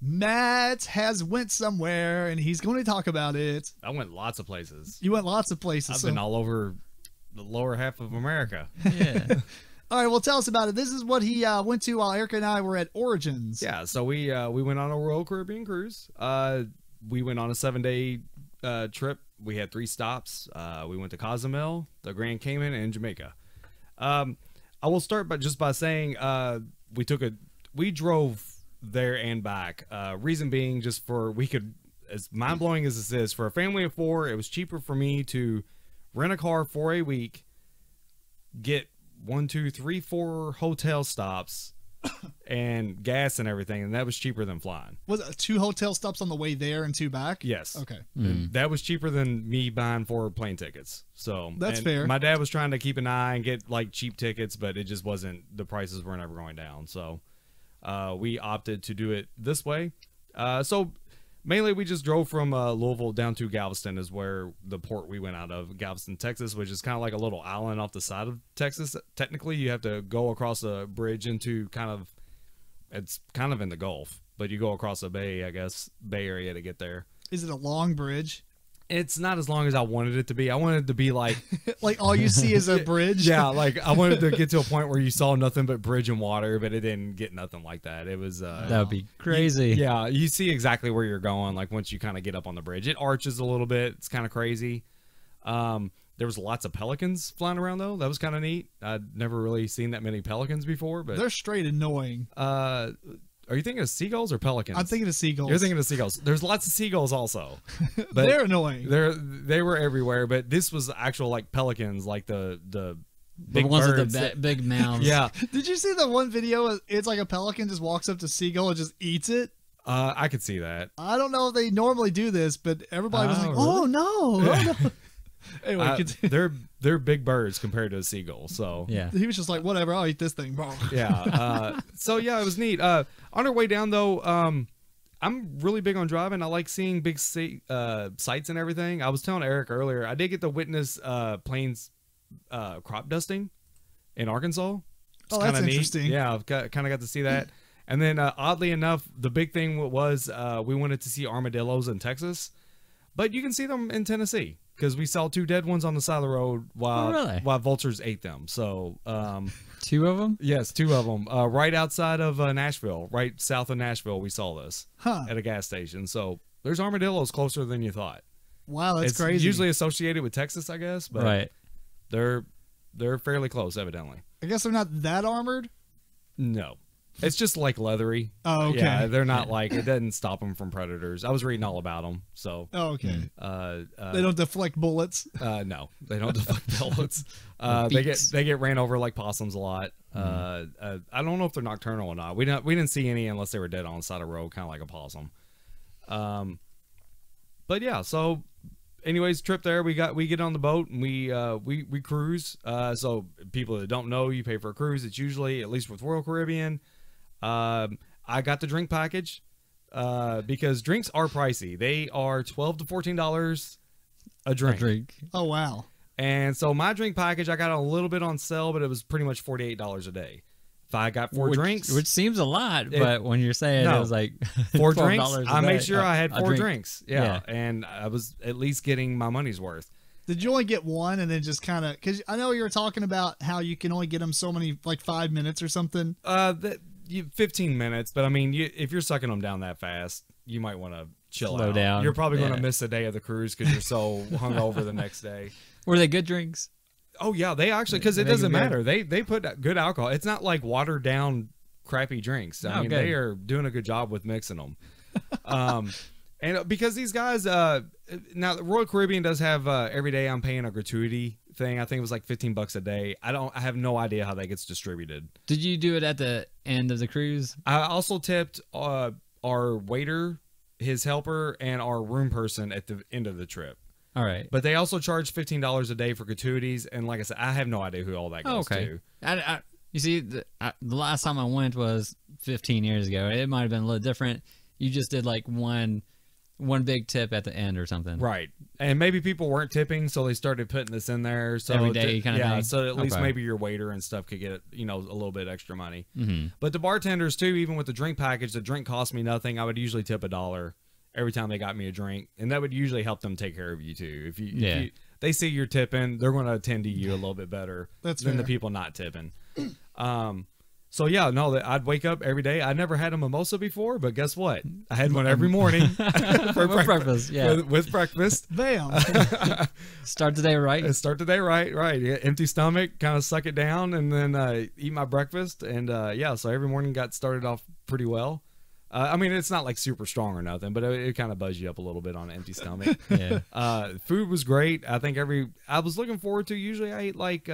Matt has went somewhere, and he's going to talk about it. I went lots of places. You went lots of places. I've been all over the lower half of America. Yeah. All right, well, tell us about it. This is what he went to while Eric and I were at Origins. Yeah, so we went on a Royal Caribbean cruise. We went on a 7-day trip. We had 3 stops. We went to Cozumel, the Grand Cayman, and Jamaica. I will start by saying we drove there and back. Reason being, just as mind blowing as this is, for a family of 4, it was cheaper for me to rent a car for a week, get 1, 2, 3, 4 hotel stops, and gas and everything, and that was cheaper than flying. Was it 2 hotel stops on the way there and 2 back? Yes. Okay. That was cheaper than me buying 4 plane tickets. So that's fair. My dad was trying to keep an eye and get like cheap tickets, but it just wasn't. The prices weren't ever going down. So we opted to do it this way. So mainly we just drove from Louisville down to Galveston, is where the port we went out of, Galveston, Texas, which is kind of like a little island off the side of Texas. Technically, you have to go across a bridge into it's kind of in the Gulf, but you go across a bay, I guess, Bay Area to get there. Is it a long bridge? It's not as long as I wanted it to be. I wanted it to be like... like all you see is a bridge? Yeah, like I wanted to get to a point where you saw nothing but bridge and water, but it didn't get nothing like that. It was... that would be crazy. You see exactly where you're going, like once you kind of get up on the bridge. It arches a little bit. It's kind of crazy. There was lots of pelicans flying around, though. That was kind of neat. I'd never really seen that many pelicans before. But they're straight annoying. Are you thinking of seagulls or pelicans? I'm thinking of seagulls. You're thinking of seagulls. There's lots of seagulls also. But they're annoying. They were everywhere, but this was actual like pelicans, like the big ones birds with the big mouths. Yeah. Did you see the one video? It's like a pelican just walks up to seagull and just eats it. I could see that. I don't know if they normally do this, but everybody was like, really? "Oh no!" Oh, no. Anyway, they're big birds compared to a seagull. So yeah, he was just like, "Whatever, I'll eat this thing." Yeah. So yeah, it was neat. On our way down though, I'm really big on driving. I like seeing big sights and everything. I was telling Eric earlier, I did get to witness planes crop dusting in Arkansas. Oh, that's interesting. Neat. Yeah, I've kind of got to see that. And then oddly enough, the big thing was we wanted to see armadillos in Texas, but you can see them in Tennessee because we saw 2 dead ones on the side of the road while vultures ate them. So 2 of them? Yes, 2 of them. Right outside of Nashville, right south of Nashville, we saw this at a gas station. So there's armadillos closer than you thought. Wow, that's crazy. It's usually associated with Texas, I guess, but they're fairly close, evidently. I guess they're not that armored. No. It's just like leathery. Oh, okay. Yeah, they're not like, it doesn't stop them from predators. I was reading all about them, so. Oh, okay. They don't deflect bullets. No, they don't deflect bullets. They get ran over like possums a lot. I don't know if they're nocturnal or not. We didn't see any unless they were dead on the side of the road, kind of like a possum. But yeah, so anyways, trip there, we get on the boat and we cruise. So people that don't know, you pay for a cruise. It's usually, at least with Royal Caribbean, I got the drink package because drinks are pricey. They are $12 to $14 a drink. Oh wow! And so my drink package, I got a little bit on sale, but it was pretty much $48 a day. If I got 4 drinks, which seems a lot, but when you're saying it was like 4 drinks, I made sure I had 4 drink. drinks. Yeah, and I was at least getting my money's worth. Did you only get one and then just kind of, because I know you were talking about how you can only get them so many, like 5 minutes or something? 15 minutes, but I mean, if you're sucking them down that fast, you might want to slow down. You're probably going to miss a day of the cruise because you're so hungover the next day. Were they good drinks? Oh yeah, they actually, because it doesn't matter. They put good alcohol. It's not like watered down crappy drinks. I mean, they are doing a good job with mixing them. And because these guys, now Royal Caribbean does have every day I'm paying a gratuity thing. I think it was like $15 a day. I have no idea how that gets distributed. Did you do it at the end of the cruise? I also tipped our waiter, his helper, and our room person at the end of the trip. All right. But they also charge $15 a day for gratuities. And like I said, I have no idea who all that goes to. You see, the last time I went was 15 years ago. It might have been a little different. You just did like one one big tip at the end or something. Right. And maybe people weren't tipping, so they started putting this in there. So Every day kind of thing? so at least Okay. maybe your waiter and stuff could get, a little bit extra money. Mm-hmm. But the bartenders, too, even with the drink package, the drink cost me nothing. I would usually tip $1 every time they got me a drink. And that would usually help them take care of you, too. If they see you're tipping, they're going to attend to you a little bit better than fair. the people not tipping. So yeah, no, I'd wake up every day. I never had a mimosa before, but guess what? I had one every morning for breakfast. Yeah, with breakfast. Bam. start the day right. Start the day right. Yeah, empty stomach, kind of suck it down, and then eat my breakfast. And so every morning got started off pretty well. I mean, it's not like super strong or nothing, but it kind of buzz you up a little bit on an empty stomach. Yeah. Food was great. I think I was looking forward to. Usually, I eat like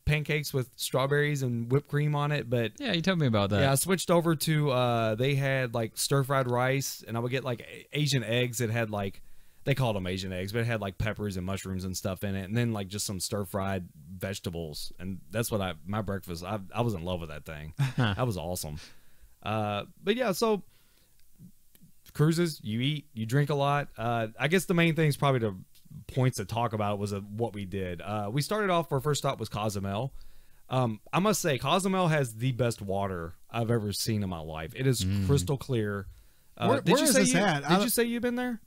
pancakes with strawberries and whipped cream on it, but Yeah, you told me about that. yeah, I switched over to they had like stir fried rice, and I would get like Asian eggs that had like they called them Asian eggs, but it had like peppers and mushrooms and stuff in it, and then like just some stir fried vegetables, and that's what my breakfast. I was in love with that thing. That was awesome. But yeah, so. Cruises, you eat, you drink a lot. I guess the main things, probably the points to talk about was what we did. We started off, our first stop was Cozumel. I must say, Cozumel has the best water I've ever seen in my life. It is crystal clear. Where is this at? Did you say you've been there?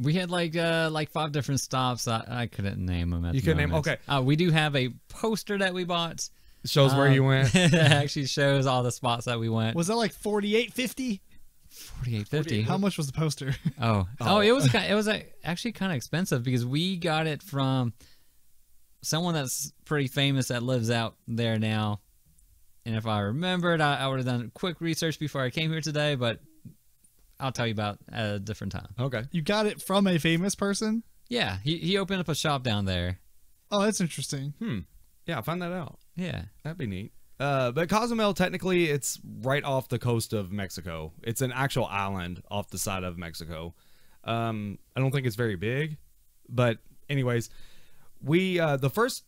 We had like 5 different stops. I couldn't name them. You couldn't name? Okay. We do have a poster that we bought. It shows where you went. It actually shows all the spots that we went. Was that like 48.50? 48.50. How much was the poster? It was actually kind of expensive because we got it from someone that's pretty famous that lives out there now. And if I remembered, I would have done quick research before I came here today, but I'll tell you about at a different time. Okay. You got it from a famous person? Yeah, he opened up a shop down there. Oh, that's interesting. Yeah, find that out. Yeah. That'd be neat. But Cozumel, technically, it's right off the coast of Mexico. It's an actual island off the side of Mexico. I don't think it's very big, but anyways, we the first,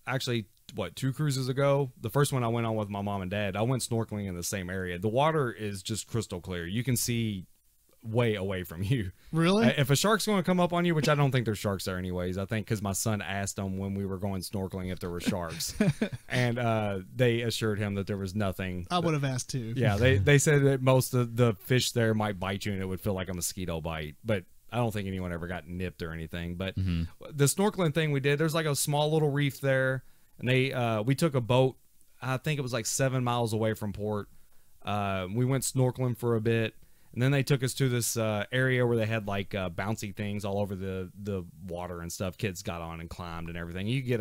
actually, 2 cruises ago, the first one I went on with my mom and dad, I went snorkeling in the same area. The water is just crystal clear. You can see way away from you. Really? If a shark's going to come up on you, which I don't think there's sharks there anyways, I think because my son asked them when we were going snorkeling if there were sharks, and they assured him that there was nothing. I would have asked too. Yeah, they said that most of the fish there might bite you and it would feel like a mosquito bite, but I don't think anyone ever got nipped or anything. But the snorkeling thing we did, there's like a small little reef there, and we took a boat. I think it was like 7 miles away from port. We went snorkeling for a bit. And then they took us to this area where they had like bouncy things all over the water and stuff. Kids got on and climbed and everything. You get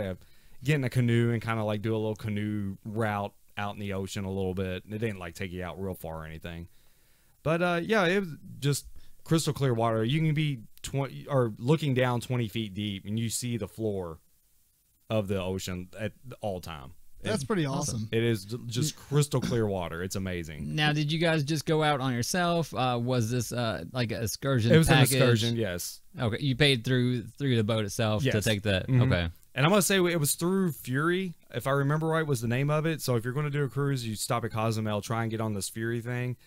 in a canoe and kind of like do a little canoe route out in the ocean a little bit. It didn't like take you out real far or anything. But yeah, it was just crystal clear water. You can be looking down 20 feet deep and you see the floor of the ocean at all time. That's pretty awesome. It is just crystal clear water. It's amazing. Now, did you guys just go out on yourself? Was this like an excursion? It was package? an excursion, yes. Okay, you paid through the boat itself to take that. Mm-hmm. Okay. And I'm gonna say it was through Fury, if I remember right, was the name of it. So if you're going to do a cruise, you stop at Cozumel, try and get on this Fury thing.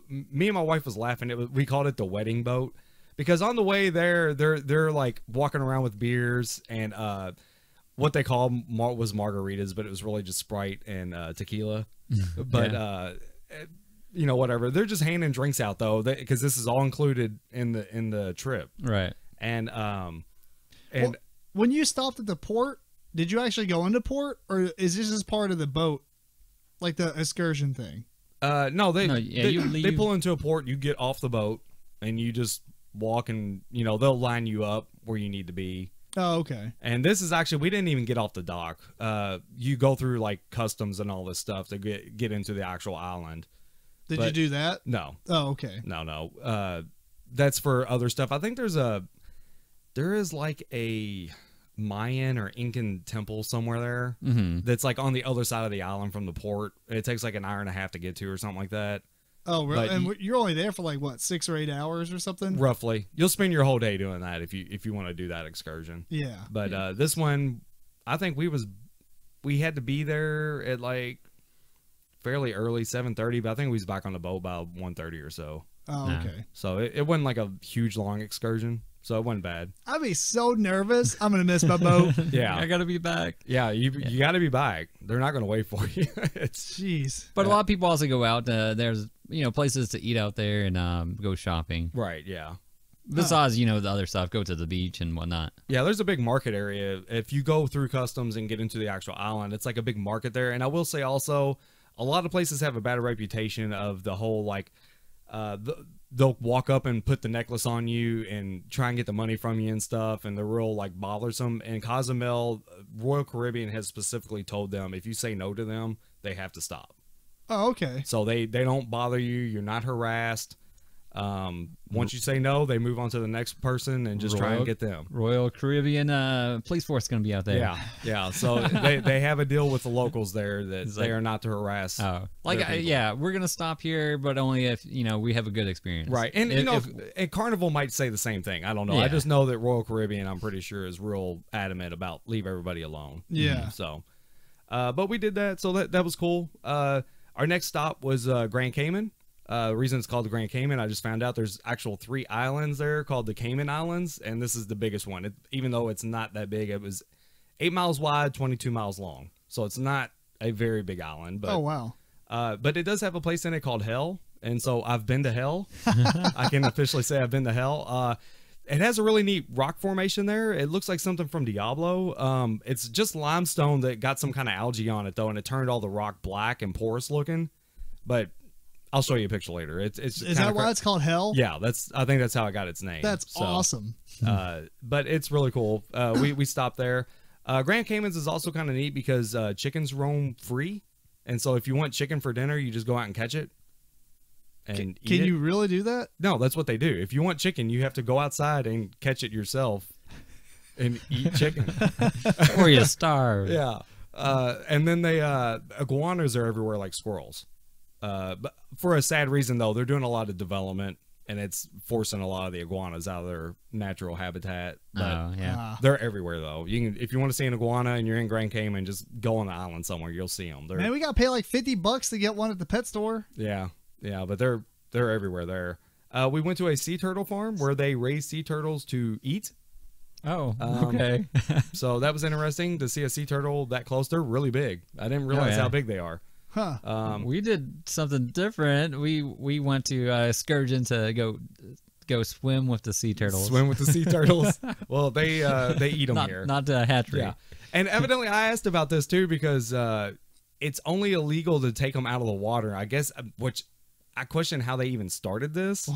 Me and my wife was laughing. We called it the wedding boat because on the way there, they're like walking around with beers and what they call was margaritas, but it was really just Sprite and tequila. But whatever. They're just handing drinks out though, because this is all included in the trip, right? And well, when you stopped at the port, did you actually go into port, or is this just part of the boat, like the excursion thing? No, they leave. pull into a port. You get off the boat and you just walk, and they'll line you up where you need to be. Oh, okay. And this is actually, we didn't even get off the dock. You go through like customs and all this stuff to get into the actual island. Did you do that? No. Oh, okay. No. That's for other stuff. I think there is like a Mayan or Incan temple somewhere there that's like on the other side of the island from the port. It takes like an hour and a half to get to or something like that. Oh, really? And you're only there for like what, 6 or 8 hours or something? Roughly. You'll spend your whole day doing that if you want to do that excursion. Yeah. But this one, I think we had to be there at like fairly early, 7:30, but I think we was back on the boat by 1:30 or so. Oh, Nah. okay. So it wasn't like a huge long excursion. So it wasn't bad. I'd be so nervous. I'm gonna miss my boat. Yeah. I gotta be back. Yeah, you got to be back. They're not going to wait for you. It's Jeez. But a lot of people also go out. There's places to eat out there and go shopping. right. Yeah. Besides the other stuff, go to the beach and whatnot. Yeah, there's a big market area. If you go through customs and get into the actual island, it's like a big market there. And I will say also, a lot of places have a bad reputation of the whole like, they'll walk up and put the necklace on you and try and get the money from you and stuff, and they're real like bothersome. And Cozumel, Royal Caribbean has specifically told them if you say no to them, they have to stop. Oh, okay. So they don't bother you. You're not harassed. Once you say no, they move on to the next person and just try and get them. Royal Caribbean police force going to be out there. Yeah. So they have a deal with the locals there that they are not to harass. Oh, their people. we're gonna stop here, but only if we have a good experience. Right, and if, and Carnival might say the same thing. I don't know. Yeah. I just know that Royal Caribbean, I'm pretty sure, is real adamant about leave everybody alone. Yeah. So, but we did that, so that was cool. Our next stop was Grand Cayman. The reason it's called the Grand Cayman, I just found out there's actual 3 islands there called the Cayman Islands, and this is the biggest one. Even though it's not that big, it was 8 miles wide, 22 miles long. So it's not a very big island. But, Oh, wow. but it does have a place in it called Hell, and so I've been to Hell. I can officially say I've been to Hell. It has a really neat rock formation there. It looks like something from Diablo. It's just limestone that got some kind of algae on it, though, and it turned all the rock black and porous looking. But I'll show you a picture later. Is that why it's called Hell? Yeah, I think that's how it got its name. That's So, awesome. but it's really cool. We stopped there. Grand Caymans is also kind of neat because chickens roam free, and so if you want chicken for dinner, you just go out and catch it. And Can eat it. you really do that? No, that's what they do. If you want chicken, you have to go outside and catch it yourself and eat chicken. or you starve. Yeah. And then iguanas are everywhere like squirrels. But for a sad reason, though, they're doing a lot of development, and it's forcing a lot of the iguanas out of their natural habitat. But Oh yeah. they're everywhere, though. If you want to see an iguana and you're in Grand Cayman, just go on the island somewhere. You'll see them. Man, we got to pay like $50 to get one at the pet store. Yeah, but they're everywhere there. We went to a sea turtle farm where they raise sea turtles to eat. Oh, okay. So that was interesting to see a sea turtle that close. They're really big. I didn't realize yeah. how big they are. Huh. We did something different. We went to excursion to go swim with the sea turtles. Swim with the sea turtles. Well, they eat them not, here. Not the hatchery. Yeah, and evidently I asked about this too because it's only illegal to take them out of the water. I guess, which I question how they even started this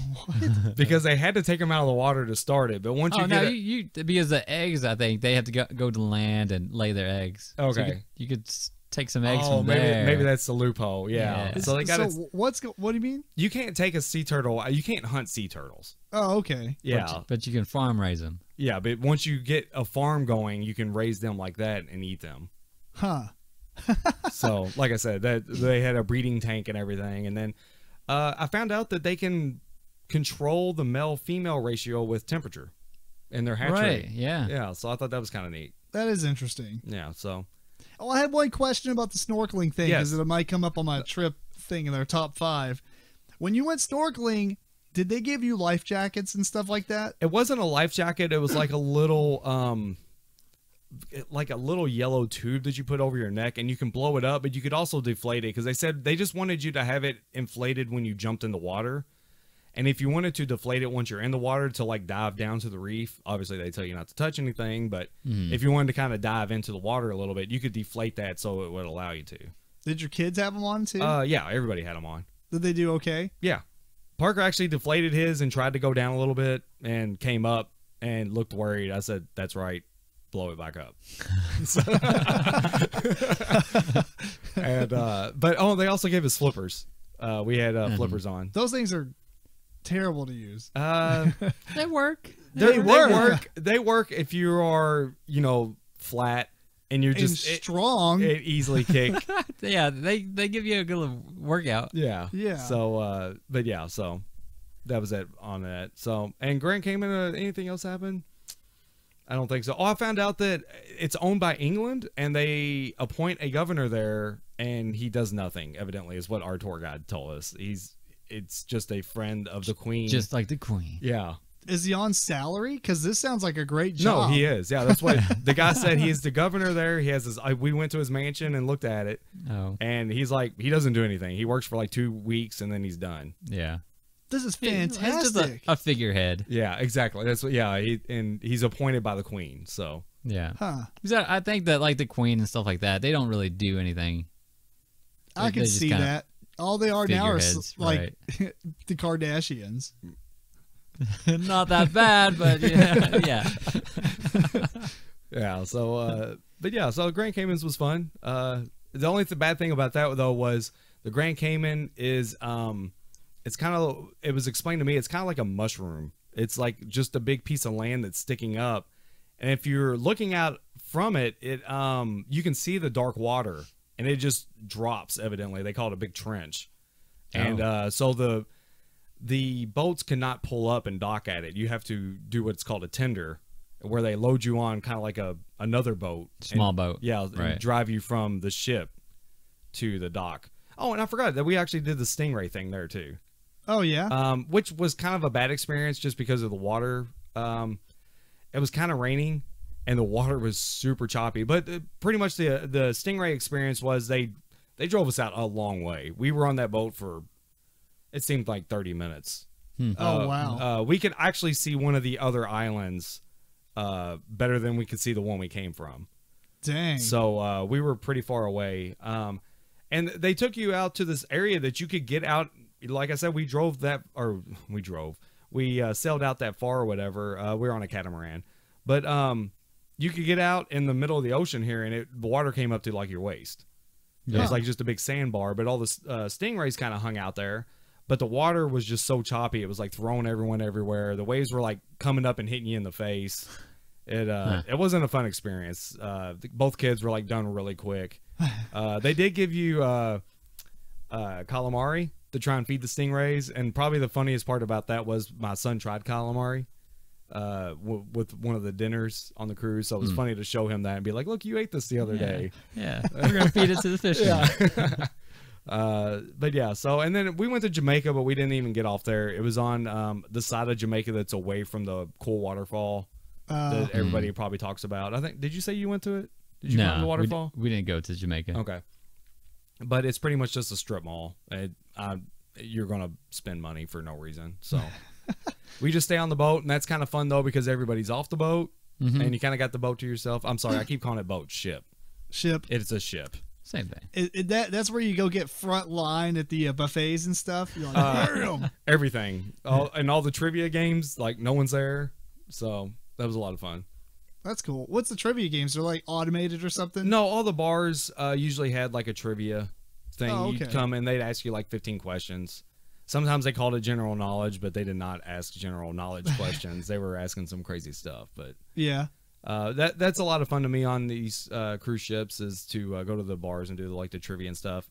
because they had to take them out of the water to start it. But once you get you because the eggs, I think they have to go to land and lay their eggs. So Okay. you could take some eggs from maybe there. maybe that's the loophole. Yeah. Yeah. So they got what do you mean? You can't take a sea turtle. You can't hunt sea turtles. Oh, okay. Yeah. But you can farm raise them. Yeah, but once you get a farm going, you can raise them like that and eat them. Huh. So, like I said, that they had a breeding tank and everything, and then I found out that they can control the male-female ratio with temperature in their hatchery. Right. Yeah. Yeah. So I thought that was kind of neat. That is interesting. Yeah. So. Oh, I had one question about the snorkeling thing because Yes. it might come up on my trip thing in their top 5. When you went snorkeling, did they give you life jackets and stuff like that? It wasn't a life jacket. It was like a little yellow tube that you put over your neck, and you can blow it up, but you could also deflate it because they said they just wanted you to have it inflated when you jumped in the water. And if you wanted to deflate it once you're in the water to like dive down to the reef, obviously they tell you not to touch anything, but if you wanted to kind of dive into the water a little bit, you could deflate that so it would allow you to. Did your kids have them on too? Yeah, everybody had them on. Did they do okay? Yeah. Parker actually deflated his and tried to go down a little bit and came up and looked worried. I said, "That's right. Blow it back up." And but they also gave us flippers. We had flippers on. Those things are terrible to use. They work. They work. They work if you are, flat and you're And just strong. easily kick. Yeah, they give you a good workout. Yeah. Yeah. So, but yeah, so that was it on that. So, and Grand Cayman, anything else happen? I don't think so. Oh, I found out that it's owned by England and they appoint a governor there and he does nothing, evidently, is what our tour guide told us. it's just a friend of the queen. Just like the queen. Yeah. Is he on salary? Because this sounds like a great job. No, he is. Yeah, that's what the guy said. He is the governor there. He has his. We went to his mansion and looked at it. Oh. And he's like, he doesn't do anything. He works for like 2 weeks and then he's done. Yeah. This is It's fantastic. just a figurehead. Yeah, exactly. That's what. Yeah, he's appointed by the queen. So. Yeah. Huh. Because I think that like the queen and stuff like that, they don't really do anything. I can just see kinda that. All they are now are figureheads, like the Kardashians. Not that bad, but yeah. Yeah. Yeah. So, but yeah. So Grand Caymans was fun. The only bad thing about that though was the Grand Cayman is it's kind of, it was explained to me, it's kind of like a mushroom. It's like just a big piece of land that's sticking up, and if you're looking out from it, you can see the dark water, and it just drops. Evidently, they call it a big trench, and so the boats cannot pull up and dock at it. You have to do what's called a tender, where they load you on kind of like another boat, Small boat. Yeah, Right. and drive you from the ship to the dock. Oh, and I forgot that we actually did the Stingray thing there too. Oh yeah. Which was kind of a bad experience just because of the water. It was kind of raining and the water was super choppy. But pretty much the Stingray experience was they drove us out a long way. We were on that boat for, it seemed like 30 minutes. Oh wow. We could actually see one of the other islands better than we could see the one we came from. Dang. So we were pretty far away. And they took you out to this area that you could get out. Like I said, we sailed out that far or whatever. We were on a catamaran, but you could get out in the middle of the ocean here, and the water came up to like your waist. Yeah. It was like just a big sandbar, but all the stingrays kind of hung out there. But the water was just so choppy; it was like throwing everyone everywhere. The waves were like coming up and hitting you in the face. It wasn't a fun experience. Both kids were like done really quick. They did give you calamari to try and feed the stingrays, and probably the funniest part about that was my son tried calamari with one of the dinners on the cruise, so it was funny to show him that and be like, look, you ate this the other day. Yeah, we're gonna feed it to the fish. But yeah, so and then we went to Jamaica, but we didn't even get off there. It was on the side of Jamaica that's away from the cool waterfall that everybody probably talks about. I think, did you say you went to it? Did you go to the waterfall? We didn't go to Jamaica. Okay. But it's pretty much just a strip mall. You're going to spend money for no reason. So we just stay on the boat, and that's kind of fun, though, because everybody's off the boat, and you kind of got the boat to yourself. I'm sorry, I keep calling it boat. Ship. It's a ship. Same thing. That's where you go get front line at the buffets and stuff. You're like, damn. Everything. And all the trivia games, like, no one's there. So that was a lot of fun. That's cool. What's the trivia games? They're like automated or something? No, all the bars usually had like a trivia thing. Oh, okay. You'd come and they'd ask you like 15 questions. Sometimes they called it general knowledge, but they did not ask general knowledge questions. They were asking some crazy stuff. But yeah, that's a lot of fun to me on these cruise ships, is to go to the bars and do like the trivia and stuff.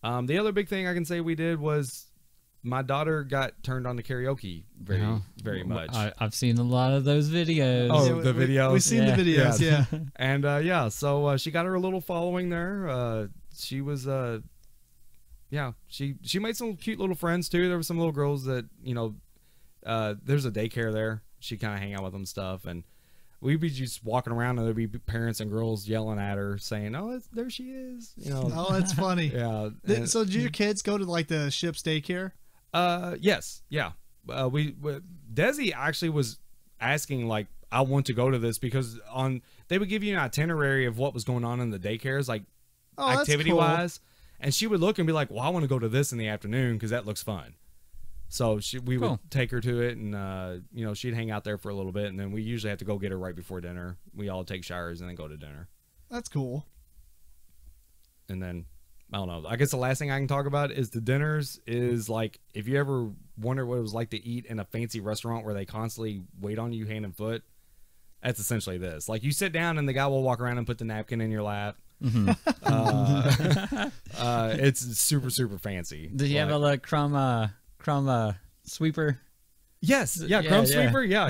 The other big thing I can say we did was my daughter got turned on to karaoke very much. I've seen a lot of those videos. Oh, the videos. We've seen the videos, yeah. And so she got her a little following there. She was she made some cute little friends too. There were some little girls that, there's a daycare there. She kind of hang out with them and stuff, and we'd be just walking around and there'd be parents and girls yelling at her saying, "Oh, there she is." Oh, that's funny. Yeah. So did your kids go to like the ship's daycare? Yes. Yeah. Desi actually was asking, like, I want to go to this, because they would give you an itinerary of what was going on in the daycares, like activity wise. And she would look and be like, well, I want to go to this in the afternoon because that looks fun. So we would take her to it, and, she'd hang out there for a little bit. And then we usually have to go get her right before dinner. We all take showers and then go to dinner. That's cool. And then, I don't know, I guess the last thing I can talk about is the dinners. Is like, if you ever wonder what it was like to eat in a fancy restaurant where they constantly wait on you hand and foot, that's essentially this. Like, you sit down and the guy will walk around and put the napkin in your lap. It's super, super fancy. Did you have a crumb sweeper? Yes. Yeah, crumb sweeper. Yeah.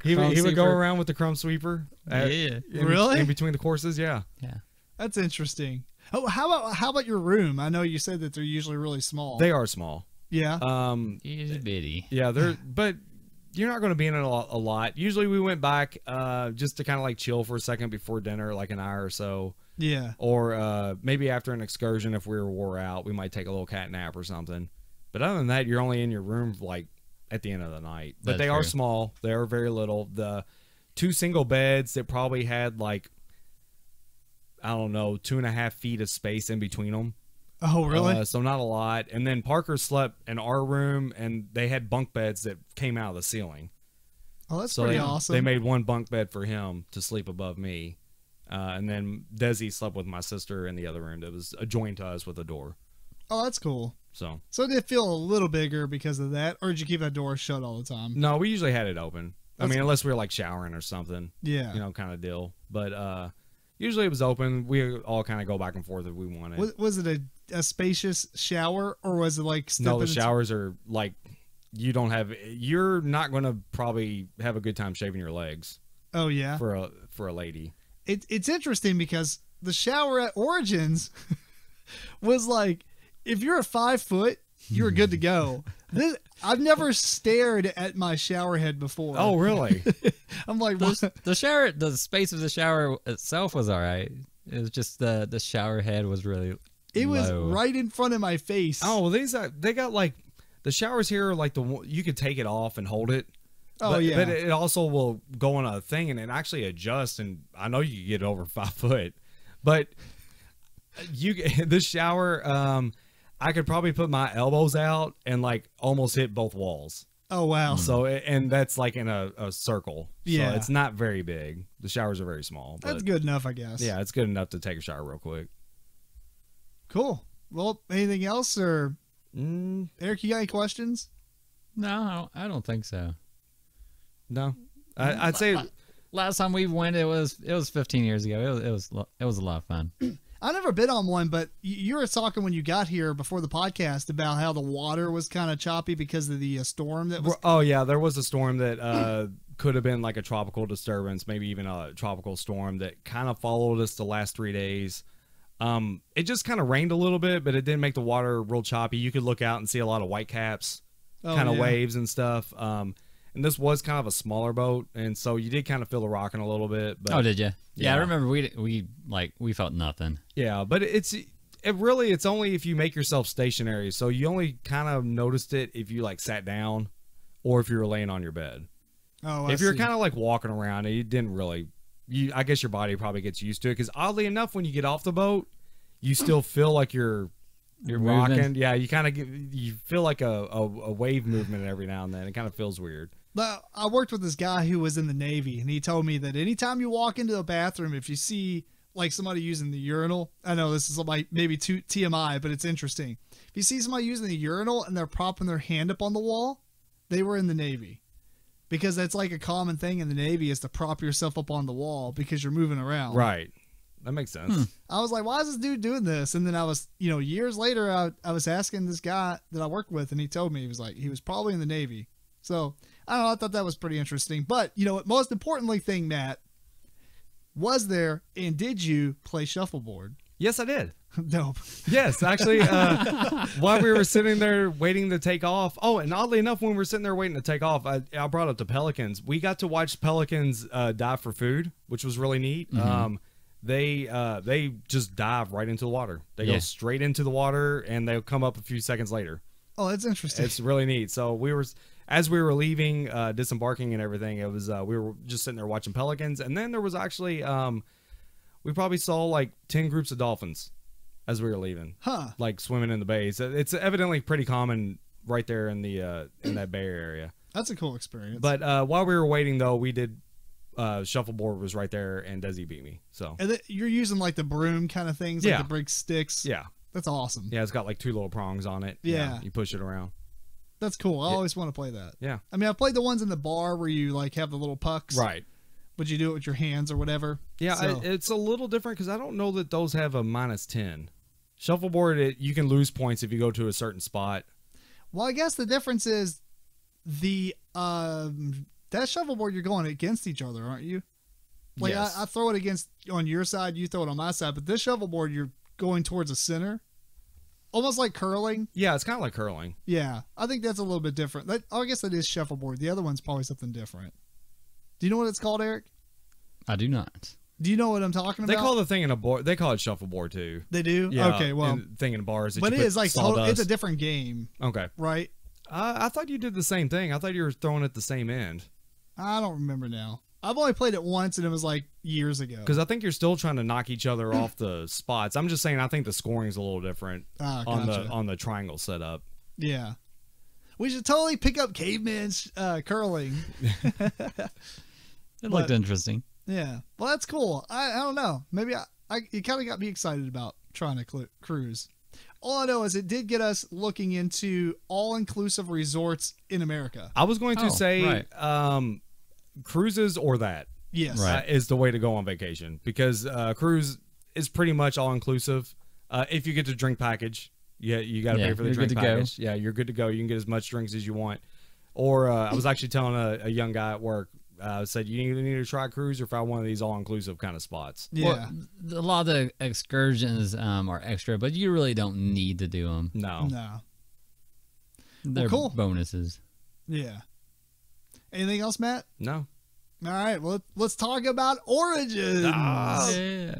He would go around with the crumb sweeper. Really? In between the courses. Yeah. Yeah. That's interesting. Oh, how about your room? I know you said that they're usually really small. They are small. Yeah. Itty bitty. Yeah, but you're not going to be in it a lot. Usually we went back just to kind of like chill for a second before dinner, like an hour or so. Yeah. Or maybe after an excursion, if we were wore out, we might take a little cat nap or something. But other than that, you're only in your room like at the end of the night. But they are small. They are very little. The 2 single beds that probably had like, I don't know, 2.5 feet of space in between them. Oh, really? So not a lot. And then Parker slept in our room, and they had bunk beds that came out of the ceiling. Oh, that's pretty awesome. They made one bunk bed for him to sleep above me. And then Desi slept with my sister in the other room that was adjoined to us with a door. Oh, that's cool. So did it feel a little bigger because of that, or did you keep that door shut all the time? No, we usually had it open. Unless we were like showering or something. Yeah. Kind of deal. But usually it was open. We all kind of go back and forth if we wanted. Was it a spacious shower, or was it like... No, the showers are like, you're not going to probably have a good time shaving your legs. Oh, yeah? For a lady. It's interesting because the shower at Origins was like, if you're 5 foot, you're good to go. I've never stared at my shower head before. Oh, really? I'm like, the space of the shower itself was all right. It was just the shower head was really It low. was right in front of my face. Oh, well, they got like, the showers here are like you could take it off and hold it. Oh, yeah. But it also will go on a thing and it actually adjusts. And I know you can get over 5 foot, but this shower, I could probably put my elbows out and like almost hit both walls. Oh, wow. So, and that's like in a circle. Yeah. So it's not very big. The showers are very small. But that's good enough, I guess. Yeah, it's good enough to take a shower real quick. Cool. Well, anything else, or Eric, you got any questions? No, I don't think so. No, I'd say last time we went, it was 15 years ago. It was a lot of fun. I've never been on one, but you were talking when you got here before the podcast about how the water was kind of choppy because of the storm that was. Oh yeah, there was a storm that could have been like a tropical disturbance, maybe even a tropical storm that kind of followed us the last 3 days. It just kind of rained a little bit, but it didn't make the water real choppy. You could look out and see a lot of white caps, kind of waves and stuff. And this was kind of a smaller boat, and so you did kind of feel the rocking a little bit. But, oh, did you? Yeah, I remember we felt nothing. Yeah, but it's only if you make yourself stationary. So you only kind of noticed it if you like sat down, or if you were laying on your bed. Oh, if you're kind of like walking around, it didn't really. I guess your body probably gets used to it because oddly enough, when you get off the boat, you still feel like you're rocking. Moving. Yeah, you feel like a wave movement every now and then. It kind of feels weird. I worked with this guy who was in the Navy, and he told me that anytime you walk into a bathroom, if you see like somebody using the urinal, I know this is like maybe too TMI, but it's interesting. If you see somebody using the urinal and they're propping their hand up on the wall, they were in the Navy, because that's like a common thing in the Navy is to prop yourself up on the wall because you're moving around. Right. That makes sense. I was like, why is this dude doing this? And then I was, years later, I was asking this guy that I worked with, and he told me, he was probably in the Navy. So I don't know. I thought that was pretty interesting. But most importantly thing, Matt, was there and did you play shuffleboard? Yes, I did. Nope. Yes, actually, while we were sitting there waiting to take off. Oh, and oddly enough, when we were sitting there waiting to take off, I brought up the pelicans. We got to watch pelicans dive for food, which was really neat. Mm-hmm. They just dive right into the water. They go straight into the water, and they'll come up a few seconds later. Oh, that's interesting. It's really neat. So as we were leaving, disembarking and everything, it was we were just sitting there watching pelicans, and then there was actually we probably saw like 10 groups of dolphins as we were leaving, like swimming in the bays. It's evidently pretty common right there in the in that bay area. That's a cool experience. But while we were waiting, though, we did shuffleboard was right there, and Desi beat me. So you're using like the broom kind of things, like the big sticks. Yeah, that's awesome. Yeah, it's got like 2 little prongs on it. Yeah, you push it around. That's cool. I always want to play that. Yeah. I mean, I played the ones in the bar where you like have the little pucks. Right. But you do it with your hands or whatever. Yeah, so. It's a little different because I don't know that those have a -10. Shuffleboard, you can lose points if you go to a certain spot. Well, I guess the difference is that shuffleboard, you're going against each other, aren't you? Like yes. I throw it on your side, you throw it on my side, but this shuffleboard, you're going towards the center. almost like curling. Yeah, it's kind of like curling. Yeah, I think that's a little bit different. I guess that is shuffleboard. The other one's probably something different. Do you know what it's called, Eric? I do not. Do you know what I'm talking about? They call the thing in a board. They call it shuffleboard too. They do? Yeah. Okay, well. And the thing in bars. That But you it put is like, sawdust. it's a different game, Okay. right? I thought you did the same thing. I thought you were throwing at the same end. I don't remember now. I've only played it once, and it was like years ago. Because I think you're still trying to knock each other off the spots. I'm just saying I think the scoring's a little different Gotcha. on the triangle setup. Yeah. We should totally pick up Caveman's curling. It looked interesting. Yeah. Well, that's cool. I don't know. Maybe it kind of got me excited about trying to cruise. All I know is it did get us looking into all-inclusive resorts in America. I was going to say right. Cruises or that. Yes. Right. Is the way to go on vacation, because cruise is pretty much all-inclusive. If you get the drink package, you got to pay for the drink package. Yeah, you're good to go. You can get as much drinks as you want. Or I was actually telling a young guy at work, said you either need to try a cruise or try one of these all-inclusive kind of spots. Yeah. Well, a lot of the excursions are extra, but you really don't need to do them. No. They're cool. bonuses. Yeah. Anything else, Matt? No. All right. Well, let's talk about Origins. Ah. Yeah.